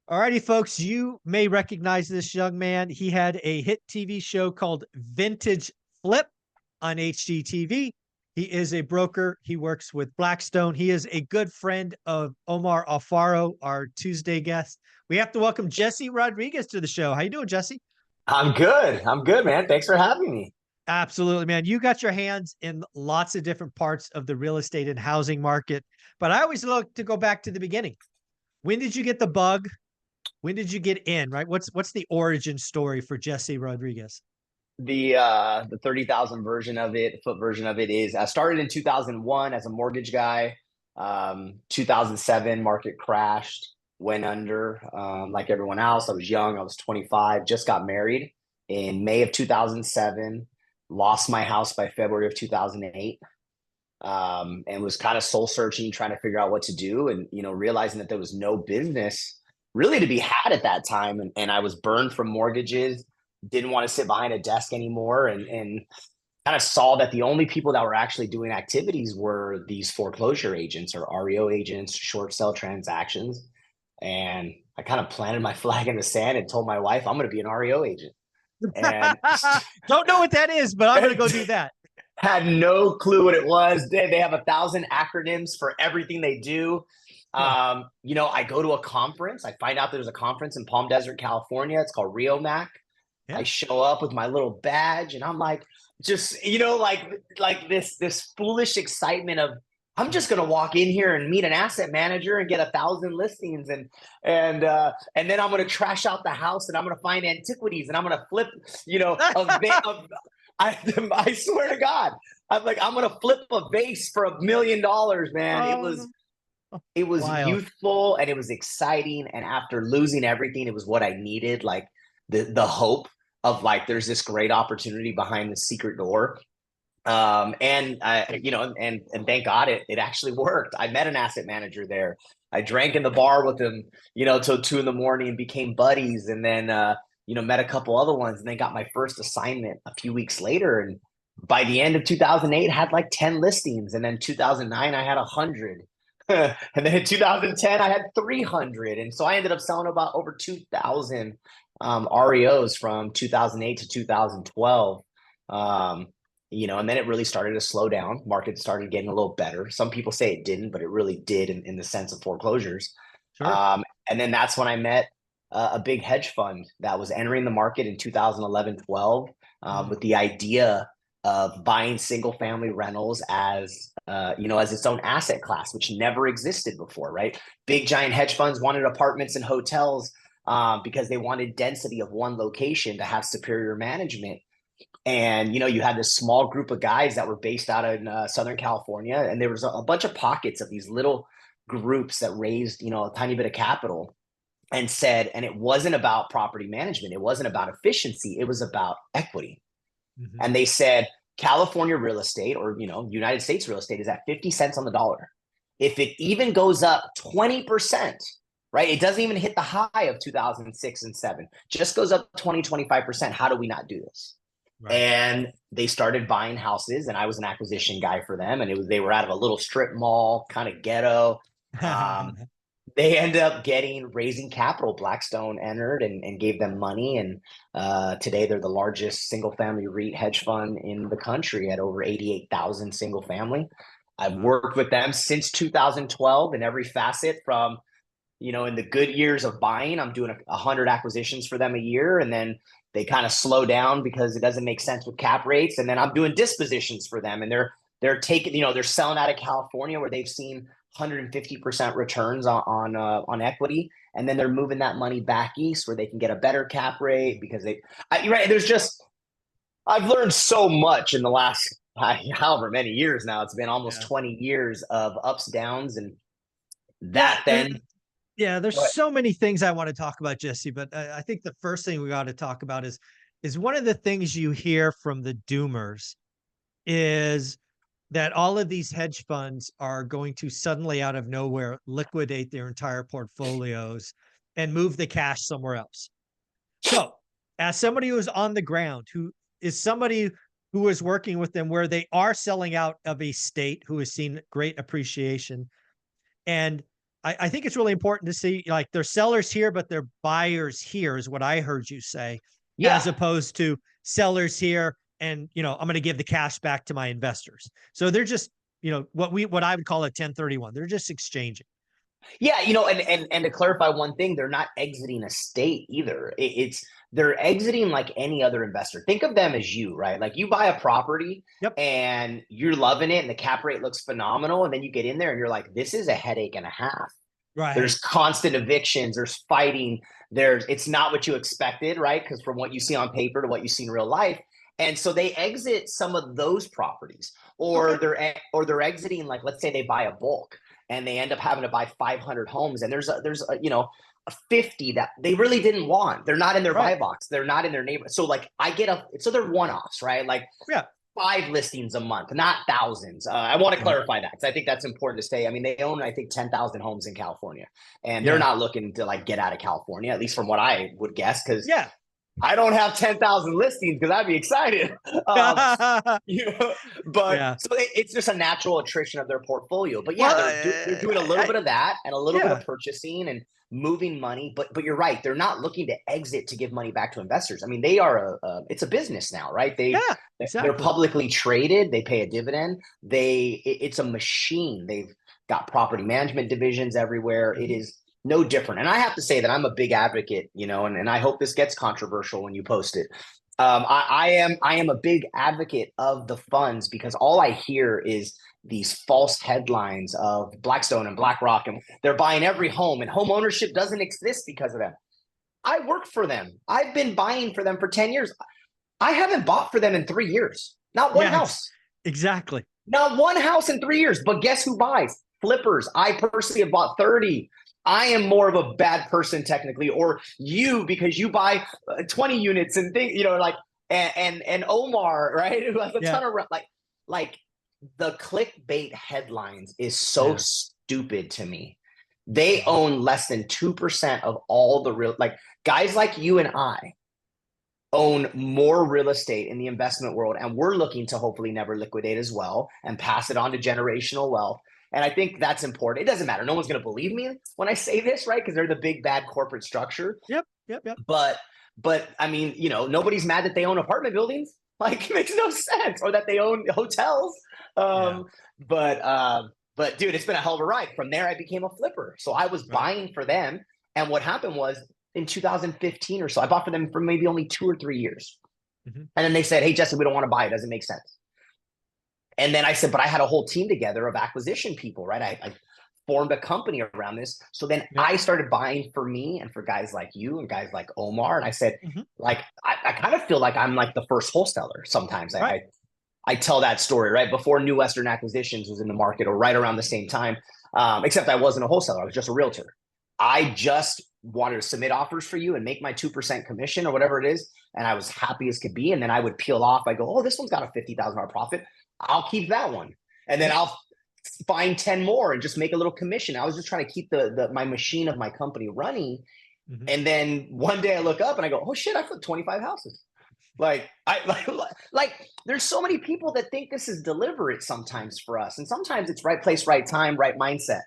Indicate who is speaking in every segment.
Speaker 1: Alrighty, folks, you may recognize this young man. He had a hit TV show called Vintage Flip on HGTV. He is a broker. He works with Blackstone. He is a good friend of Omar Alfaro, our Tuesday guest. We have to welcome Jesse Rodriguez to the show. How you doing, Jesse?
Speaker 2: I'm good. I'm good, man. Thanks for having me.
Speaker 1: Absolutely, man. You got your hands in lots of different parts of the real estate and housing market, but I always look to go back to the beginning. When did you get the bug? When did you get in, right? What's the origin story for Jesse Rodriguez?
Speaker 2: The 30,000 version of it, foot version of it is I started in 2001 as a mortgage guy. 2007 market crashed, went under like everyone else. I was young. I was 25, just got married in May of 2007, lost my house by February of 2008. And was kind of soul searching, trying to figure out what to do, and realizing that there was no business really to be had at that time, and I was burned from mortgages, didn't want to sit behind a desk anymore, and kind of saw that the only people that were actually doing activities were these foreclosure agents or REO agents, short sale transactions. And I kind of planted my flag in the sand and told my wife I'm going to be an REO agent. And
Speaker 1: Don't know what that is, but I'm going to go do that.
Speaker 2: had no clue what it was. They have 1,000 acronyms for everything they do. I go to a conference. I find out there's a conference in Palm Desert, California. It's called Rio Mac.
Speaker 1: Yeah.
Speaker 2: I show up with my little badge, and I'm like, just like this foolish excitement of I'm just gonna walk in here and meet an asset manager and get 1,000 listings, and then I'm gonna trash out the house, and I'm gonna find antiquities, and I'm gonna flip, I swear to God, I'm like, I'm gonna flip a vase for $1 million, man. It was
Speaker 1: Wild.
Speaker 2: youthful and it was exciting. And after losing everything, it was what I needed. Like the hope of like, there's this great opportunity behind the secret door. And I, and thank God it actually worked. I met an asset manager there. I drank in the bar with him, till 2 in the morning and became buddies. And then, met a couple other ones and then got my first assignment a few weeks later. And by the end of 2008, had like 10 listings. And then 2009, I had 100. And then in 2010, I had 300. And so I ended up selling about over 2,000 REOs from 2008 to 2012. And then it really started to slow down. Market started getting a little better. Some people say it didn't, but it really did in the sense of foreclosures.
Speaker 1: Sure.
Speaker 2: And then that's when I met a big hedge fund that was entering the market in 2011, 12, with the idea of buying single family rentals as its own asset class, which never existed before, right? Big giant hedge funds wanted apartments and hotels because they wanted density of one location to have superior management. And you had this small group of guys that were based out in Southern California, and there was a bunch of pockets of these little groups that raised a tiny bit of capital and said, and it wasn't about property management, it wasn't about efficiency, it was about equity.
Speaker 1: Mm-hmm.
Speaker 2: And they said California real estate, or United States real estate, is at 50 cents on the dollar. If it even goes up 20%, right, it doesn't even hit the high of 2006 and 7, just goes up 20-25%. How do we not do this?
Speaker 1: Right.
Speaker 2: And they started buying houses, and I was an acquisition guy for them. And they were out of a little strip mall, kind of ghetto. They ended up raising capital. Blackstone entered and gave them money. And today they're the largest single family REIT hedge fund in the country at over 88,000 single family. I've worked with them since 2012 in every facet from, in the good years of buying, I'm doing 100 acquisitions for them a year. And then they kind of slow down because it doesn't make sense with cap rates. And then I'm doing dispositions for them. And they're taking, they're selling out of California where they've seen 150% returns on equity, and then they're moving that money back east where they can get a better cap rate because I've learned so much in the last however many years now. It's been almost 20 years of ups, downs, and
Speaker 1: there's so many things I want to talk about, Jesse, but I think the first thing we got to talk about is one of the things you hear from the doomers is that all of these hedge funds are going to suddenly out of nowhere liquidate their entire portfolios and move the cash somewhere else. So as somebody who's on the ground, who is somebody who is working with them where they are selling out of a state who has seen great appreciation, and I think it's really important to see, like, they're sellers here, but they're buyers here is what I heard you say, as
Speaker 2: Yeah.
Speaker 1: opposed to sellers here and, I'm going to give the cash back to my investors. So they're just, what I would call a 1031. They're just exchanging.
Speaker 2: Yeah, and to clarify one thing, they're not exiting a state either. It's they're exiting like any other investor. Think of them as you, right? Like you buy a property
Speaker 1: Yep.
Speaker 2: and you're loving it and the cap rate looks phenomenal. And then you get in there and you're like, this is a headache and a half.
Speaker 1: Right.
Speaker 2: There's constant evictions, there's fighting, it's not what you expected, right? Because from what you see on paper to what you see in real life. And so they exit some of those properties, or
Speaker 1: Okay.
Speaker 2: they're exiting, like let's say they buy a bulk and they end up having to buy 500 homes, and there's a 50 that they really didn't want. They're not in their
Speaker 1: Right.
Speaker 2: buy box. They're not in their neighborhood. So like so they're one-offs, right? Like
Speaker 1: Yeah.
Speaker 2: 5 listings a month, not thousands. I want to
Speaker 1: Right.
Speaker 2: clarify that because I think that's important to say. I mean, they own, I think, 10,000 homes in California, and they're
Speaker 1: Yeah.
Speaker 2: not looking to like get out of California, at least from what I would guess, because
Speaker 1: Yeah.
Speaker 2: I don't have 10,000 listings because I'd be excited. You know, but
Speaker 1: Yeah.
Speaker 2: so it's just a natural attrition of their portfolio. But yeah,
Speaker 1: Well,
Speaker 2: they're doing a little bit of that and a little bit
Speaker 1: yeah.
Speaker 2: of purchasing and moving money. But you're right, they're not looking to exit to give money back to investors. I mean, they are it's a business now, right?
Speaker 1: Yeah.
Speaker 2: They're
Speaker 1: Exactly.
Speaker 2: publicly traded. They pay a dividend. It's a machine. They've got property management divisions everywhere. It
Speaker 1: Mhm.
Speaker 2: is no different. And I have to say that I'm a big advocate, and I hope this gets controversial when you post it. I am a big advocate of the funds because all I hear is these false headlines of Blackstone and BlackRock, and they're buying every home, and home ownership doesn't exist because of them. I work for them. I've been buying for them for 10 years. I haven't bought for them in 3 years. Not one
Speaker 1: Yeah.
Speaker 2: house.
Speaker 1: Exactly.
Speaker 2: Not one house in 3 years. But guess who buys? Flippers. I personally have bought 30. I am more of a bad person technically, or you, because you buy 20 units and things, like, and Omar, right, who has a
Speaker 1: Yeah.
Speaker 2: ton of like the clickbait headlines is so
Speaker 1: Yeah.
Speaker 2: stupid to me. They
Speaker 1: Mhm.
Speaker 2: own less than 2% of all the real, like guys like you and I own more real estate in the investment world, and we're looking to hopefully never liquidate as well and pass it on to generational wealth. And I think that's important. It doesn't matter. No one's going to believe me when I say this, right? Because they're the big bad corporate structure.
Speaker 1: Yep. Yep. Yep.
Speaker 2: But I mean, nobody's mad that they own apartment buildings. Like, it makes no sense, or that they own hotels.
Speaker 1: Yeah.
Speaker 2: Um, but dude, it's been a hell of a ride. From there, I became a flipper. So I was
Speaker 1: Right.
Speaker 2: buying for them, and what happened was in 2015 or so, I bought for them for maybe only 2 or 3 years,
Speaker 1: Mhm.
Speaker 2: and then they said, "Hey, Jesse, we don't want to buy. It doesn't make sense." And then I said, but I had a whole team together of acquisition people, right? I formed a company around this. So then
Speaker 1: Yep.
Speaker 2: I started buying for me and for guys like you and guys like Omar. And I said,
Speaker 1: Mhm.
Speaker 2: like, I kind of feel like I'm like the first wholesaler sometimes.
Speaker 1: Right.
Speaker 2: I tell that story, right? Before New Western Acquisitions was in the market, or right around the same time, except I wasn't a wholesaler. I was just a realtor. I just wanted to submit offers for you and make my 2% commission or whatever it is. And I was happy as could be. And then I would peel off. I go, oh, this one's got a $50,000 profit. I'll keep that one. And then
Speaker 1: Yep.
Speaker 2: I'll find 10 more and just make a little commission. I was just trying to keep my machine of my company running.
Speaker 1: Mhm.
Speaker 2: And then one day I look up and I go, oh shit, I flipped 25 houses. Like like there's so many people that think this is deliberate sometimes for us. And sometimes it's right place, right time, right mindset,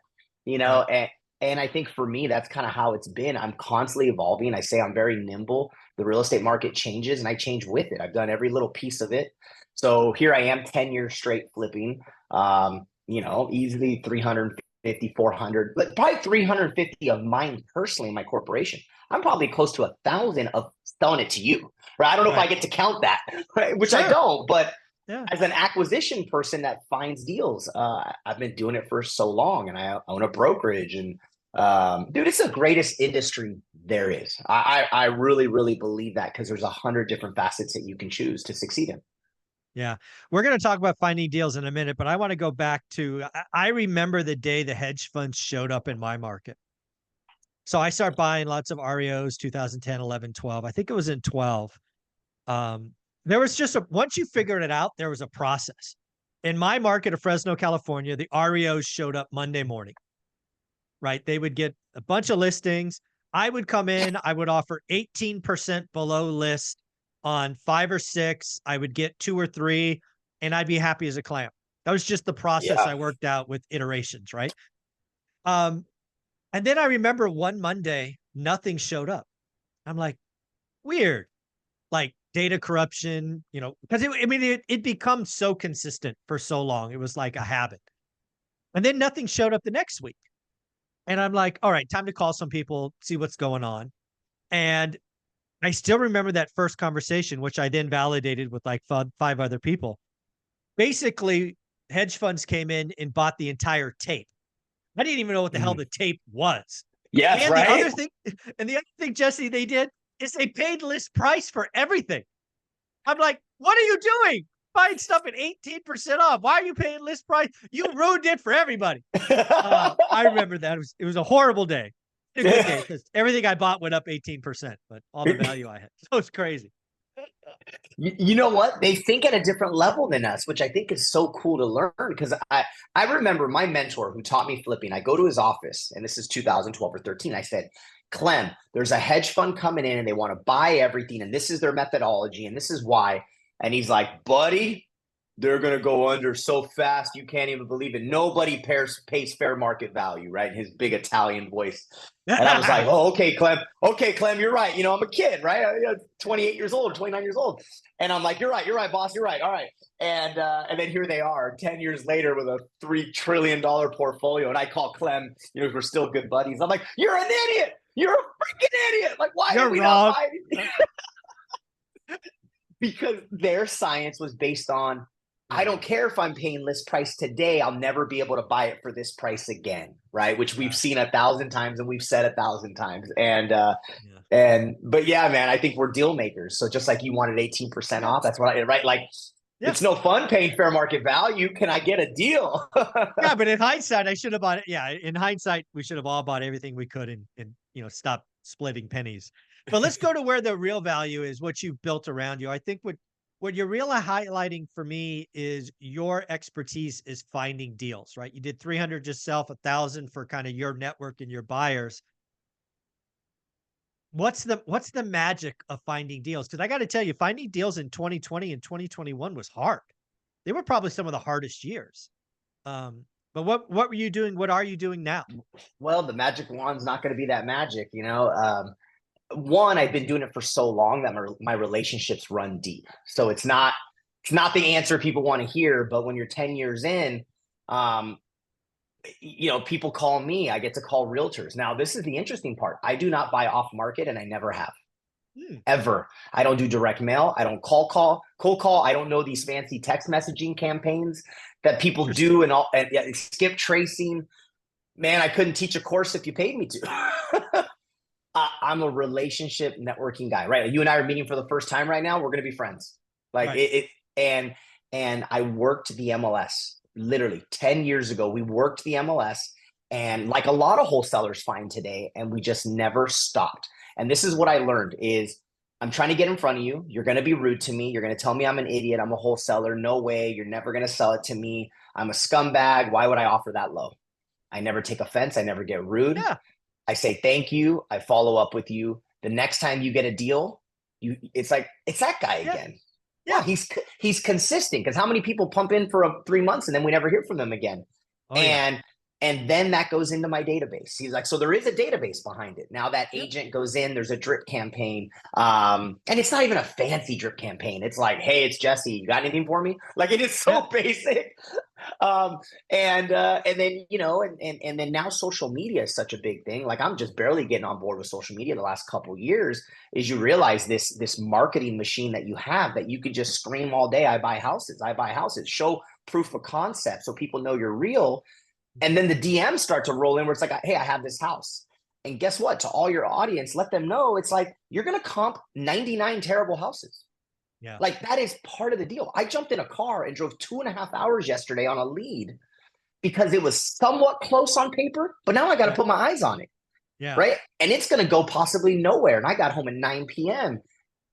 Speaker 1: Right.
Speaker 2: and I think for me, that's kind of how it's been. I'm constantly evolving. I say I'm very nimble. The real estate market changes and I change with it. I've done every little piece of it. So here I am 10 years straight flipping, easily 350, 400, but probably 350 of mine personally in my corporation. I'm probably close to 1,000 of selling it to you. Right? I don't know if I
Speaker 1: Right.
Speaker 2: get to count that, right? Which I
Speaker 1: Sure.
Speaker 2: don't, but
Speaker 1: Yeah.
Speaker 2: as an acquisition person that finds deals, I've been doing it for so long, and I own a brokerage. And dude, it's the greatest industry there is. I really, really believe that, because there's 100 different facets that you can choose to succeed in.
Speaker 1: Yeah. We're going to talk about finding deals in a minute, but I want to go back to, I remember the day the hedge funds showed up in my market. So I start buying lots of REOs, 2010, 11, 12. I think it was in 12. Um, there was just once you figured it out, there was a process. In my market of Fresno, California, the REOs showed up Monday morning, right? They would get a bunch of listings. I would come in, I would offer 18% below list on 5 or 6. I would get 2 or 3, and I'd be happy as a clam. That was just the process
Speaker 2: Yeah.
Speaker 1: I worked out with iterations, right? Um, And then I remember one Monday, nothing showed up. I'm like, weird. Like data corruption, because it becomes so consistent for so long. It was like a habit. And then nothing showed up the next week. And I'm like, all right, time to call some people, see what's going on. And I still remember that first conversation, which I then validated with like five other people. Basically, hedge funds came in and bought the entire tape. I didn't even know what the hell the tape was.
Speaker 2: Yes,
Speaker 1: And the
Speaker 2: right.
Speaker 1: other thing, Jesse, they did is they paid list price for everything. I'm like, what are you doing? Buying stuff at 18% off. Why are you paying list price? You ruined it for everybody. I remember that. It was a horrible day. A good day because everything I bought went up 18%, but all the value I had. So it's crazy.
Speaker 2: You know what? They think at a different level than us, which I think is so cool to learn. Because I remember my mentor who taught me flipping. I go to his office, and this is 2012 or 13. I said, Clem, there's a hedge fund coming in and they want to buy everything. And this is their methodology. And this is why. And he's like, buddy, they're going to go under so fast. You can't even believe it. Nobody pays fair market value, right? His big Italian voice. And I was like, oh, okay, Clem. Okay, Clem, you're right. I'm a kid, right? I'm 28 years old, 29 years old. And I'm like, you're right, boss. You're right. All right. And then here they are 10 years later with a $3 trillion portfolio. And I call Clem, we're still good buddies. I'm like, you're an idiot. You're a freaking idiot. Like, why did we not buy anything? Because their science was based on, I don't care if I'm paying list price today, I'll never be able to buy it for this price again, right? Which we've seen 1,000 times and we've said 1,000 times. But yeah, man, I think we're deal makers. So just like you wanted 18% off, that's what right? Like, it's no fun paying fair market value. Can I get a deal?
Speaker 1: Yeah, but in hindsight, I should have bought it. Yeah, in hindsight, we should have all bought everything we could and stop splitting pennies. But let's go to where the real value is, what you've built around you. I think what you're really highlighting for me is your expertise is finding deals, right? You did 300 yourself, 1,000 for kind of your network and your buyers. What's the magic of finding deals? Because I got to tell you, finding deals in 2020 and 2021 was hard. They were probably some of the hardest years. But what were you doing? What are you doing now?
Speaker 2: Well, the magic wand's not going to be that magic, one, I've been doing it for so long that my relationships run deep. So it's not the answer people want to hear, but when you're 10 years in, people call me, I get to call realtors. Now, this is the interesting part. I do not buy off market and I never have. Ever. I don't do direct mail. I don't cold call. I don't know these fancy text messaging campaigns that people do and skip tracing. Man, I couldn't teach a course if you paid me to. I'm a relationship networking guy, right? You and I are meeting for the first time right now. We're going to be friends. Like and I worked the MLS literally 10 years ago. We worked the MLS and like a lot of wholesalers find today, and we just never stopped. And this is what I learned is I'm trying to get in front of you. You're going to be rude to me. You're going to tell me I'm an idiot. I'm a wholesaler. No way. You're never going to sell it to me. I'm a scumbag. Why would I offer that low? I never take offense. I never get rude.
Speaker 1: Yeah.
Speaker 2: I say thank you. I follow up with you. The next time you get a deal, it's like it's that guy again. Yeah, he's consistent because how many people pump in for 3 months and then we never hear from them again? And then that goes into my database. He's like, so there is a database behind it. Now that agent goes in, there's a drip campaign. And it's not even a fancy drip campaign. It's like, hey, it's Jesse. You got anything for me? Like it is so basic. And then, and then now social media is such a big thing. Like I'm just barely getting on board with social media the last couple of years is you realize this marketing machine that you have that you could just scream all day. I buy houses, show proof of concept. So people know you're real. And then the DMs start to roll in where it's like, hey, I have this house. And guess what? To all your audience, let them know it's like, you're going to comp 99 terrible houses.
Speaker 1: Yeah.
Speaker 2: Like that is part of the deal. I jumped in a car and drove 2.5 hours yesterday on a lead because it was somewhat close on paper, but now I got to put my eyes on it.
Speaker 1: Yeah.
Speaker 2: Right. And it's going to go possibly nowhere. And I got home at 9 p.m.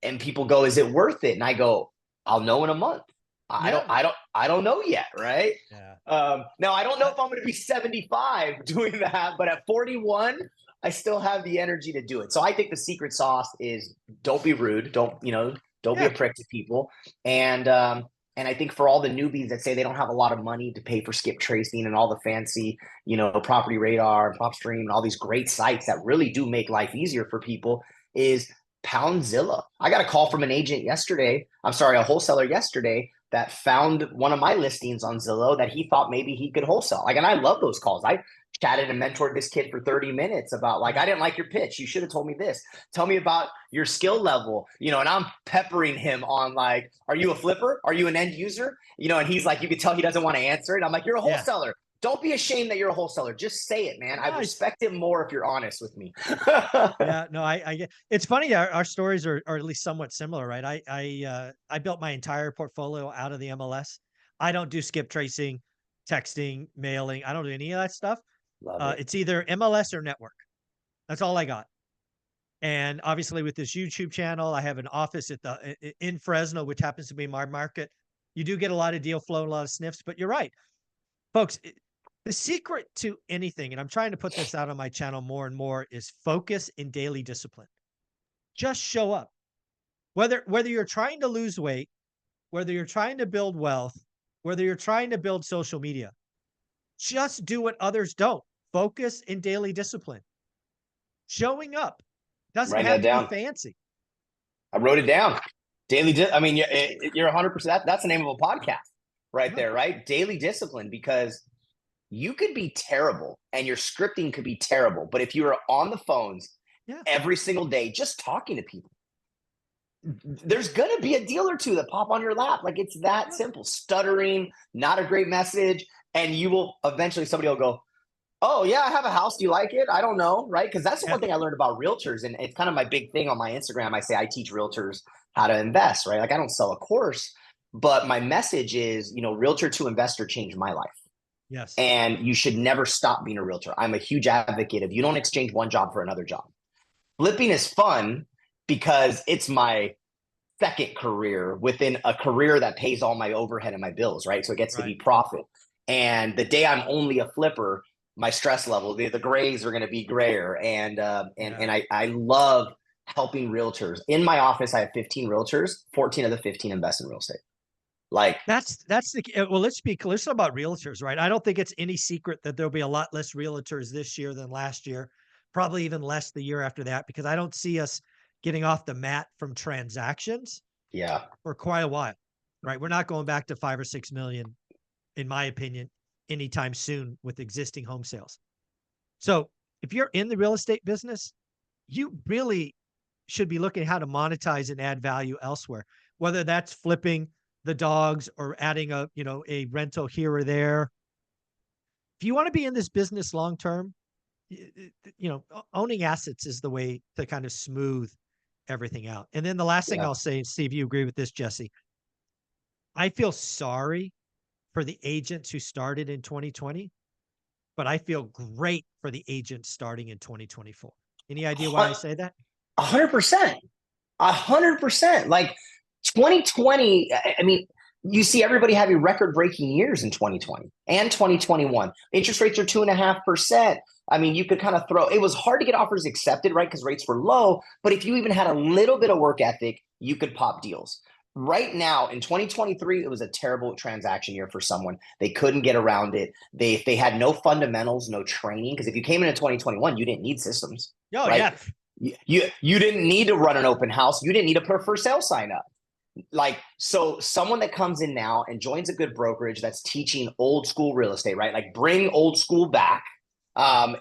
Speaker 2: and people go, is it worth it? And I go, I'll know in a month. I don't know yet. Right.
Speaker 1: Yeah.
Speaker 2: Now I don't know if I'm going to be 75 doing that, but at 41, I still have the energy to do it. So I think the secret sauce is don't be rude. Don't be a prick to people. And And I think for all the newbies that say they don't have a lot of money to pay for skip tracing and all the fancy, Property Radar and PropStream and all these great sites that really do make life easier for people, is pound Zillow. I got a call from an agent yesterday. I'm sorry, a wholesaler yesterday that found one of my listings on Zillow that he thought maybe he could wholesale. And I love those calls. I chatted and mentored this kid for 30 minutes about I didn't like your pitch. You should have told me this. Tell me about your skill level, and I'm peppering him on are you a flipper? Are you an end user? And he's like, you could tell he doesn't want to answer it. I'm like, you're a wholesaler. Don't be ashamed that you're a wholesaler. Just say it, man. Nice. I respect it more if you're honest with me.
Speaker 1: Yeah, no, I get. It's funny. Our stories are at least somewhat similar, right? I built my entire portfolio out of the MLS. I don't do skip tracing, texting, mailing. I don't do any of that stuff. It's either MLS or network. That's all I got. And obviously, with this YouTube channel, I have an office in Fresno, which happens to be my market. You do get a lot of deal flow, a lot of sniffs, but you're right, folks. The secret to anything, and I'm trying to put this out on my channel more and more, is focus and daily discipline. Just show up. Whether you're trying to lose weight, whether you're trying to build wealth, whether you're trying to build social media, just do what others don't. Focus and daily discipline. Showing up doesn't have to be fancy.
Speaker 2: I wrote it down. Daily. You're 100%. That's the name of a podcast right there, right? Daily discipline, because you could be terrible and your scripting could be terrible, but if you are on the phones every single day just talking to people, there's going to be a deal or two that pop on your lap. It's that simple. Stuttering, not a great message, and you will eventually, somebody will go, oh yeah, I have a house. Do you like it? I don't know, right? Because that's the one thing I learned about realtors, and it's kind of my big thing on my Instagram. I say I teach realtors how to invest, right? I don't sell a course, but my message is, realtor to investor changed my life.
Speaker 1: Yes.
Speaker 2: And you should never stop being a realtor. I'm a huge advocate of you don't exchange one job for another job. Flipping is fun because it's my second career within a career that pays all my overhead and my bills, right? So it gets to be profit. And the day I'm only a flipper, my stress level, the grays are going to be grayer. And I love helping realtors. In my office, I have 15 realtors, 14 of the 15 invest in real estate.
Speaker 1: That's well, let's talk about realtors, right? I don't think it's any secret that there'll be a lot less realtors this year than last year, probably even less the year after that, because I don't see us getting off the mat from transactions for quite a while, right? We're not going back to 5 or 6 million, in my opinion, anytime soon with existing home sales. So if you're in the real estate business, you really should be looking at how to monetize and add value elsewhere, whether that's flipping the dogs or adding a rental here or there. If you want to be in this business long term, owning assets is the way to kind of smooth everything out. And then the last thing I'll say, see if you agree with this, Jesse. I feel sorry for the agents who started in 2020, but I feel great for the agents starting in 2024. Any idea why I say that?
Speaker 2: 100%. 100%. 2020, you see everybody having record-breaking years in 2020 and 2021. Interest rates are 2.5%. You could kind of it was hard to get offers accepted, right? Because rates were low. But if you even had a little bit of work ethic, you could pop deals. Right now in 2023, it was a terrible transaction year for someone. They couldn't get around it. They had no fundamentals, no training. Because if you came into 2021, you didn't need systems.
Speaker 1: Oh,
Speaker 2: right? Yeah. You didn't need to run an open house. You didn't need to put a for sale sign up. So someone that comes in now and joins a good brokerage that's teaching old school real estate, right? Bring old school back,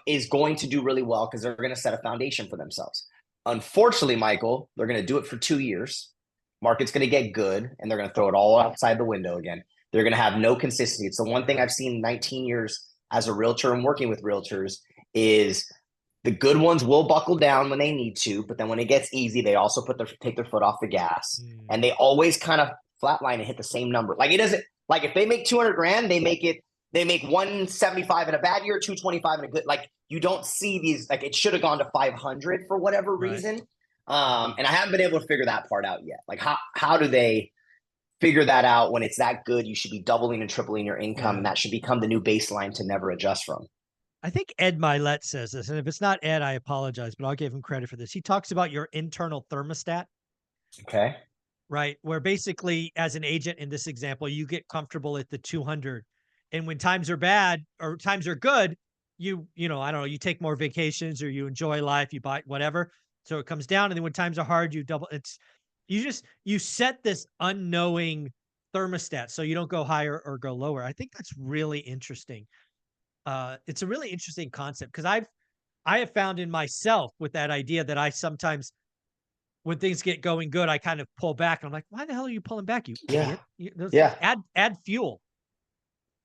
Speaker 2: is going to do really well because they're going to set a foundation for themselves. Unfortunately, Michael, they're going to do it for 2 years. Market's going to get good and they're going to throw it all outside the window again. They're going to have no consistency. It's the one thing I've seen in 19 years as a realtor and working with realtors is the good ones will buckle down when they need to, but then when it gets easy, they also take their foot off the gas, and they always kind of flatline and hit the same number. It doesn't if they make 200 grand, they make 175 in a bad year, 225 in a good. You don't see these. It should have gone to 500 for whatever reason, and I haven't been able to figure that part out yet. How do they figure that out when it's that good? You should be doubling and tripling your income, and that should become the new baseline to never adjust from.
Speaker 1: I think Ed Milet says this, and if it's not Ed, I apologize, but I'll give him credit for this. He talks about your internal thermostat.
Speaker 2: Okay.
Speaker 1: right? Where basically as an agent in this example, you get comfortable at the 200. And when times are bad or times are good, you know, I don't know, you take more vacations or you enjoy life, you buy whatever. So it comes down. And then when times are hard, you double it's you set this unknowing thermostat so you don't go higher or go lower. I think that's really interesting. It's a really interesting concept because I have found in myself with that idea that I sometimes when things get going good, I kind of pull back and I'm like, why the hell are you pulling back, you
Speaker 2: Yeah.
Speaker 1: idiot?
Speaker 2: Yeah.
Speaker 1: Add fuel.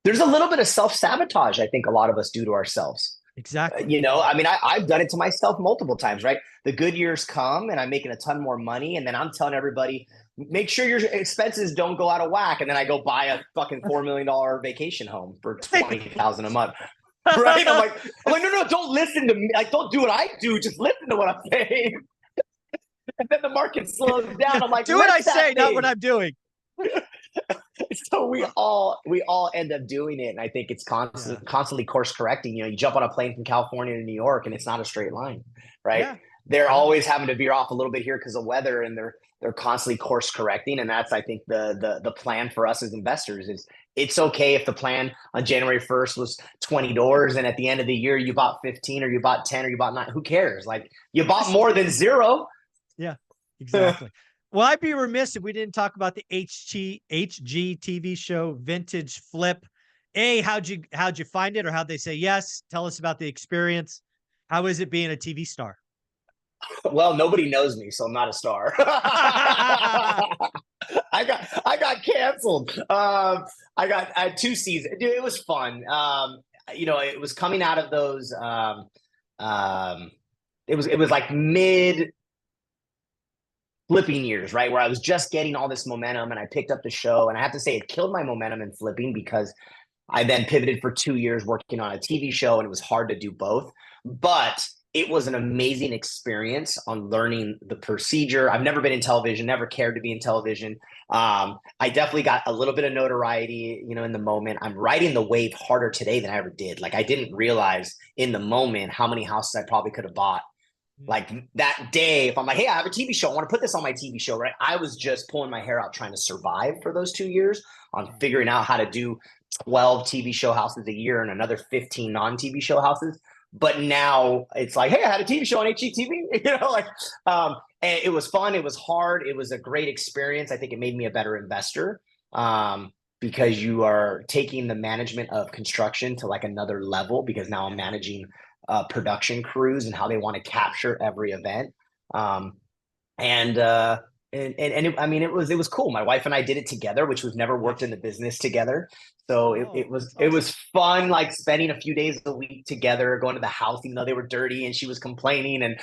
Speaker 2: There's a little bit of self-sabotage I think a lot of us do to ourselves.
Speaker 1: Exactly.
Speaker 2: You know, I mean, I've done it to myself multiple times, right? The good years come and I'm making a ton more money. And then I'm telling everybody, make sure your expenses don't go out of whack. And then I go buy a fucking $4 million vacation home for 20,000 a month. Right. I'm like, no, don't listen to me. Like, don't do what I do. Just listen to what I'm saying. And then the market slows down. I'm like,
Speaker 1: do what I say,
Speaker 2: thing?
Speaker 1: not what I'm doing.
Speaker 2: So we all end up doing it, and I think it's constantly course correcting. You know, you jump on a plane from California to New York, and it's not a straight line, right?
Speaker 1: Yeah.
Speaker 2: They're always having to veer off a little bit here because of weather, and they're constantly course correcting, and that's I think the plan for us as investors is it's okay if the plan on January 1st was 20 doors, and at the end of the year you bought 15 or you bought 10 or you bought 9. Who cares? Like you bought more than zero.
Speaker 1: Yeah, exactly. Well, I'd be remiss if we didn't talk about the HTHG TV show Vintage Flip. How'd you find it, or how'd they say yes? Tell us about the experience. How is it being a TV star?
Speaker 2: Well, nobody knows me, so I'm not a star. I got canceled. I had 2 seasons. Dude, it was fun. You know, it was coming out of those. It was like mid flipping years, right? Where I was just getting all this momentum and I picked up the show. And I have to say it killed my momentum in flipping because I then pivoted for 2 years working on a TV show and it was hard to do both. But it was an amazing experience on learning the procedure. I've never been in television, never cared to be in television. I definitely got a little bit of notoriety, you know, in the moment. I'm riding the wave harder today than I ever did. Like I didn't realize in the moment how many houses I probably could have bought. Like that day, if I'm like, hey, I have a TV show, I want to put this on my TV show, right? I was just pulling my hair out trying to survive for those 2 years on figuring out how to do 12 TV show houses a year and another 15 non-TV show houses. But now it's like, hey, I had a TV show on HGTV, you know, like, and it was fun. It was hard. It was a great experience. I think it made me a better investor because you are taking the management of construction to like another level because now I'm managing production crews and how they want to capture every event. I mean, it was cool. My wife and I did it together, which we've never worked in the business together. So it was fun, like spending a few days a week together, going to the house, even though they were dirty and she was complaining and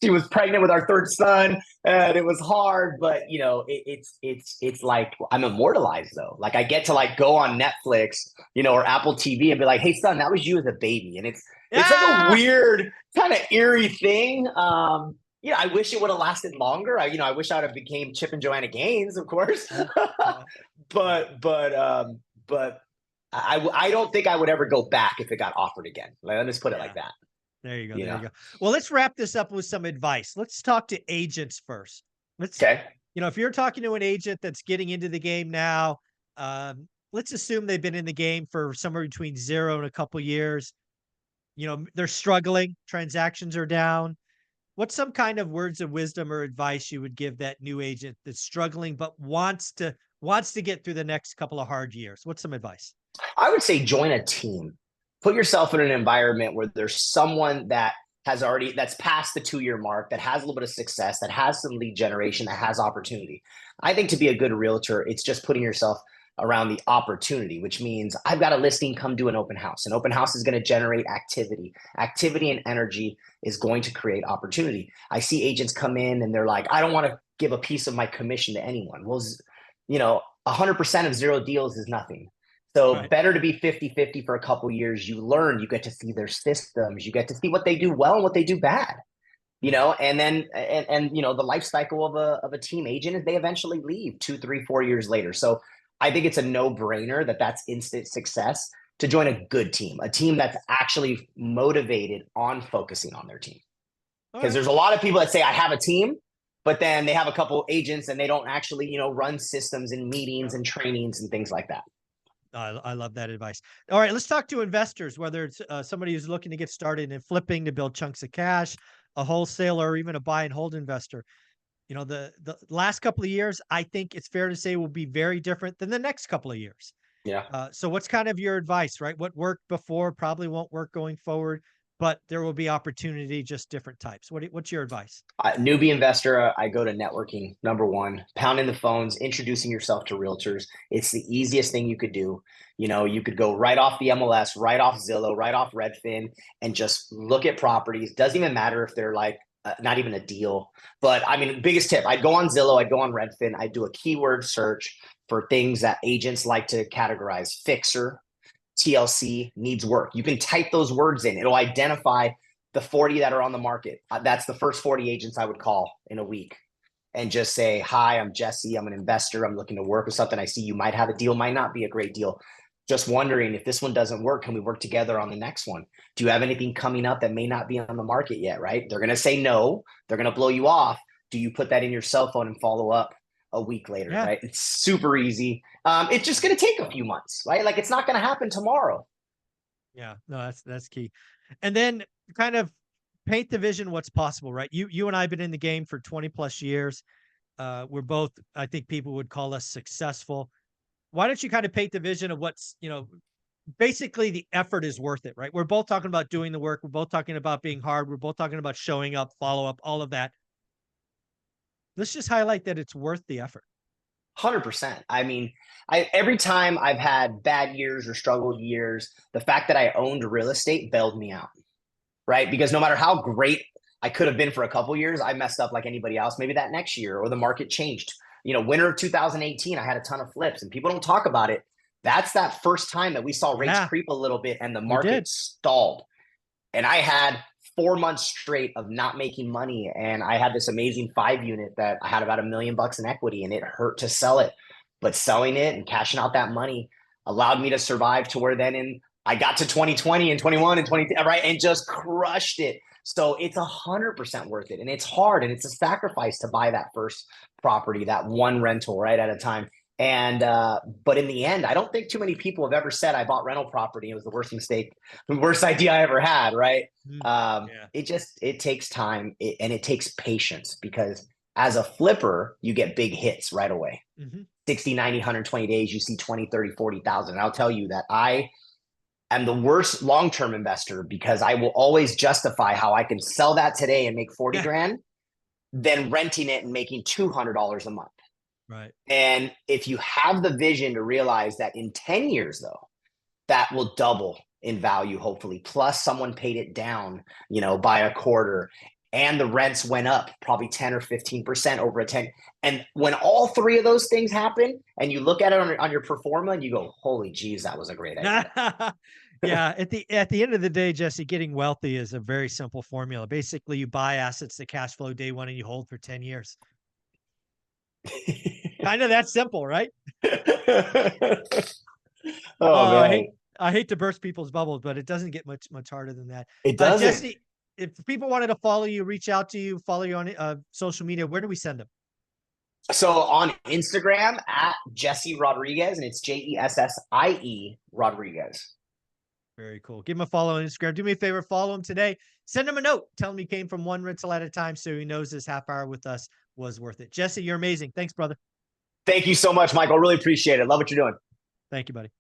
Speaker 2: she was pregnant with our 3rd son and it was hard, but you know, it's like I'm immortalized though. Like I get to like go on Netflix, you know, or Apple TV and be like, hey son, that was you as a baby. And it's like a weird kind of eerie thing. Yeah, I wish it would have lasted longer. I wish I would have became Chip and Joanna Gaines, of course. but I don't think I would ever go back if it got offered again. Let me just put it like that.
Speaker 1: There you go. There you go. Well, let's wrap this up with some advice. Let's talk to agents first.
Speaker 2: Okay.
Speaker 1: You know, if you're talking to an agent that's getting into the game now, let's assume they've been in the game for somewhere between 0 and a couple years. You know, they're struggling. Transactions are down. What's some kind of words of wisdom or advice you would give that new agent that's struggling but wants to get through the next couple of hard years? What's some advice?
Speaker 2: I would say join a team. Put yourself in an environment where there's someone that that's past the 2-year mark, that has a little bit of success, that has some lead generation, that has opportunity. I think to be a good realtor, it's just putting yourself around the opportunity, which means I've got a listing, come do an open house. An open house is going to generate activity. Activity and energy is going to create opportunity. I see agents come in and they're like, I don't want to give a piece of my commission to anyone. Well, you know, 100% of 0 deals is nothing. So better to be 50-50 for a couple of years. You learn, you get to see their systems, you get to see what they do well and what they do bad. You know, and then you know, the life cycle of a team agent is they eventually leave 2, 3, 4 years later. So I think it's a no-brainer that's instant success to join a good team, a team that's actually motivated on focusing on their team. Because there's a lot of people that say, I have a team, but then they have a couple agents and they don't actually, run systems and meetings and trainings and things like that.
Speaker 1: I love that advice. All right, let's talk to investors, whether it's somebody who's looking to get started in flipping to build chunks of cash, a wholesaler, or even a buy and hold investor. The last couple of years, I think it's fair to say will be very different than the next couple of years.
Speaker 2: Yeah.
Speaker 1: So what's kind of your advice, right? What worked before probably won't work going forward, but there will be opportunity, just different types. What's your advice?
Speaker 2: Newbie investor, I go to networking. Number one, pounding the phones, introducing yourself to realtors. It's the easiest thing you could do. You could go right off the MLS, right off Zillow, right off Redfin, and just look at properties. Doesn't even matter if they're like not even a deal. But I mean, biggest tip, I'd go on Zillow, I'd go on Redfin, I'd do a keyword search for things that agents like to categorize: fixer, TLC, needs work. You can type those words in. It'll identify the 40 that are on the market. That's the first 40 agents I would call in a week and just say, hi, I'm Jesse. I'm an investor. I'm looking to work with something. I see you might have a deal, might not be a great deal. Just wondering, if this one doesn't work, can we work together on the next one? Do you have anything coming up that may not be on the market yet, right? They're going to say no. They're going to blow you off. Do you put that in your cell phone and follow up a week later, right? It's super easy. It's just going to take a few months, right? Like, it's not going to happen tomorrow.
Speaker 1: Yeah, no, that's key. And then kind of paint the vision, what's possible, right? You and I have been in the game for 20 plus years. We're both, I think people would call us successful. Why don't you kind of paint the vision of what's, basically the effort is worth it, right? We're both talking about doing the work. We're both talking about being hard. We're both talking about showing up, follow up, all of that. Let's just highlight that it's worth the effort.
Speaker 2: 100%. I mean, every time I've had bad years or struggled years, the fact that I owned real estate bailed me out, right? Because no matter how great I could have been for a couple of years, I messed up like anybody else. Maybe that next year, or the market changed. Winter of 2018, I had a ton of flips, and people don't talk about it. That's that first time that we saw rates creep a little bit and the market stalled. And I had 4 months straight of not making money. And I had this amazing 5 unit that I had about $1 million in equity, and it hurt to sell it. But selling it and cashing out that money allowed me to survive to where then I got to 2020 and 21 and 22, right? And just crushed it. So it's 100% worth it. And it's hard, and it's a sacrifice to buy that first property, that one rental right at a time. And but in the end, I don't think too many people have ever said I bought rental property. It was the worst mistake, the worst idea I ever had, right? It takes time, and it takes patience, because as a flipper, you get big hits right away. 60, 90, 120 days, you see 20, 30, 40,000. And I'll tell you that I am the worst long-term investor, because I will always justify how I can sell that today and make 40 grand than renting it and making $200 a month.
Speaker 1: Right.
Speaker 2: And if you have the vision to realize that in 10 years, though, that will double in value, hopefully, plus someone paid it down, by a quarter, and the rents went up probably 10 or 15% over a 10. And when all three of those things happen, and you look at it on your pro forma and you go, holy geez, that was a great idea.
Speaker 1: Yeah. At the end of the day, Jesse, getting wealthy is a very simple formula. Basically, you buy assets that cash flow day one and you hold for 10 years. Kind of that simple, right?
Speaker 2: Man.
Speaker 1: I hate to burst people's bubbles, but it doesn't get much harder than that.
Speaker 2: It doesn't.
Speaker 1: Jesse, if people wanted to follow you, reach out to you, follow you on social media, where do we send them?
Speaker 2: So on Instagram at Jesse Rodriguez, and it's JESSIE Rodriguez.
Speaker 1: Very cool. Give him a follow on Instagram. Do me a favor, follow him today. Send him a note. Tell him he came from one rental at a time, so he knows this half hour with us was worth it. Jesse, you're amazing. Thanks, brother.
Speaker 2: Thank you so much, Michael. Really appreciate it. Love what you're doing.
Speaker 1: Thank you, buddy.